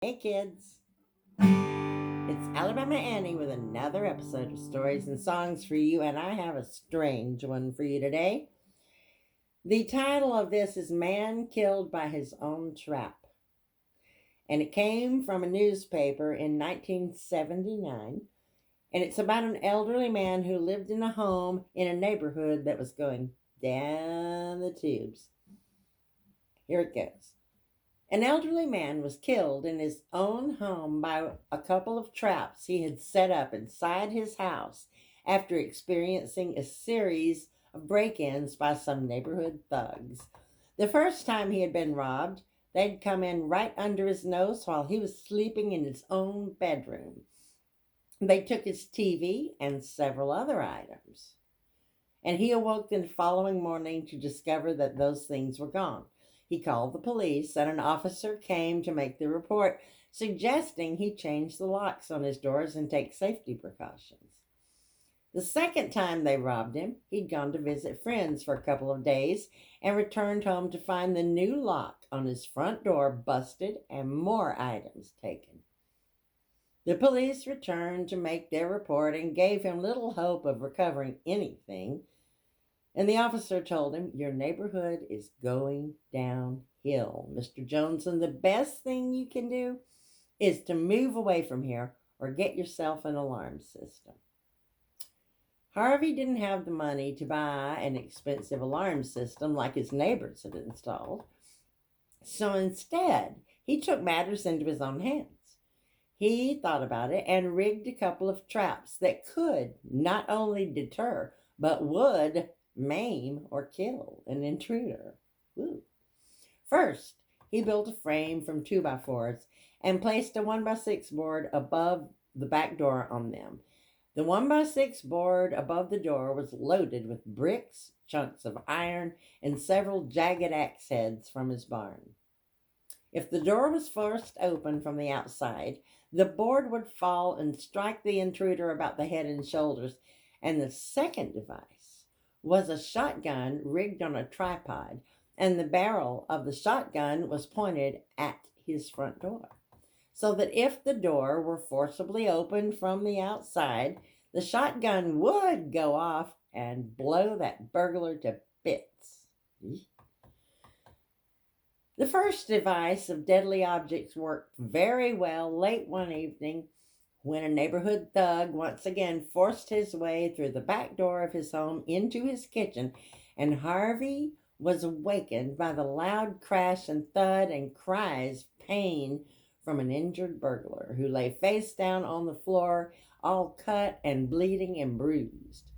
Hey kids, it's Alabama Annie with another episode of Stories and Songs for you, and I have a strange one for you today. The title of this is Man Killed by His Own Trap, and it came from a newspaper in 1979, and it's about an elderly man who lived in a home in a neighborhood that was going down the tubes. Here it goes. An elderly man was killed in his own home by a couple of traps he had set up inside his house after experiencing a series of break ins by some neighborhood thugs. The first time he had been robbed, they'd come in right under his nose while he was sleeping in his own bedroom. They took his TV and several other items, and he awoke the following morning to discover that those things were gone. He called the police, and an officer came to make the report, suggesting he change the locks on his doors and take safety precautions. The second time they robbed him, he'd gone to visit friends for a couple of days and returned home to find the new lock on his front door busted and more items taken. The police returned to make their report and gave him little hope of recovering anything. And the officer told him, "Your neighborhood is going downhill, Mr. Jones, and the best thing you can do is to move away from here or get yourself an alarm system." Harvey didn't have the money to buy an expensive alarm system like his neighbors had installed. So instead, he took matters into his own hands. He thought about it and rigged a couple of traps that could not only deter, but would maim or kill an intruder. Woo. First, he built a frame from 2x4s and placed a 1x6 board above the back door on them. The 1x6 board above the door was loaded with bricks, chunks of iron, and several jagged axe heads from his barn. If the door was forced open from the outside, the board would fall and strike the intruder about the head and shoulders. And the second device was a shotgun rigged on a tripod, and the barrel of the shotgun was pointed at his front door, so that if the door were forcibly opened from the outside, the shotgun would go off and blow that burglar to bits. The first device of deadly objects worked very well late one evening when a neighborhood thug once again forced his way through the back door of his home into his kitchen, and Harvey was awakened by the loud crash and thud and cries of pain from an injured burglar who lay face down on the floor, all cut and bleeding and bruised.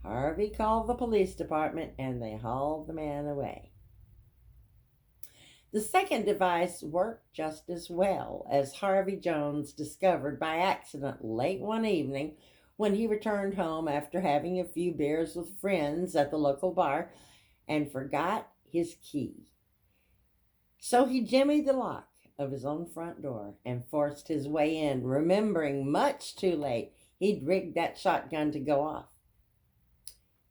Harvey called the police department, and they hauled the man away. The second device worked just as well, as Harvey Jones discovered by accident late one evening when he returned home after having a few beers with friends at the local bar and forgot his key. So he jimmied the lock of his own front door and forced his way in, remembering much too late he'd rigged that shotgun to go off.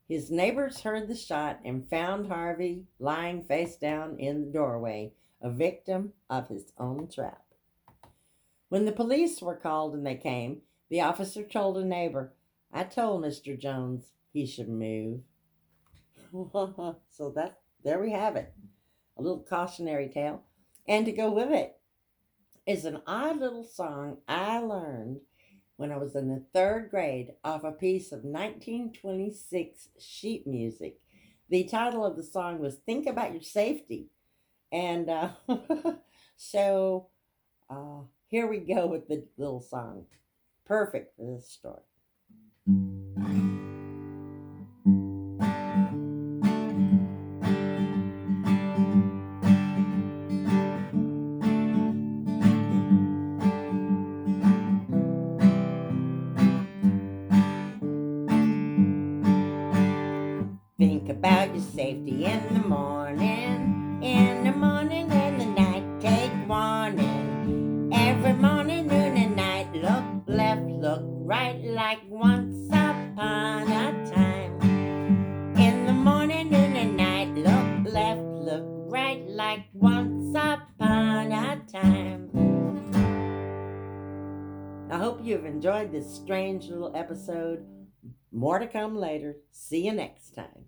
His neighbors heard the shot and found Harvey lying face down in the doorway, a victim of his own trap. When the police were called and they came, the officer told a neighbor, "I told Mr. Jones he should move." So there we have it, a little cautionary tale. And to go with it is an odd little song I learned when I was in the third grade off a piece of 1926 sheet music. The title of the song was "Think About Your Safety." And so here we go with the little song. Perfect for this story. Think about your safety in the morning, in the night, take warning. Every morning, noon, and night, look left, look right, like once upon a time. In the morning, noon, and night, look left, look right, like once upon a time. I hope you've enjoyed this strange little episode. More to come later. See you next time.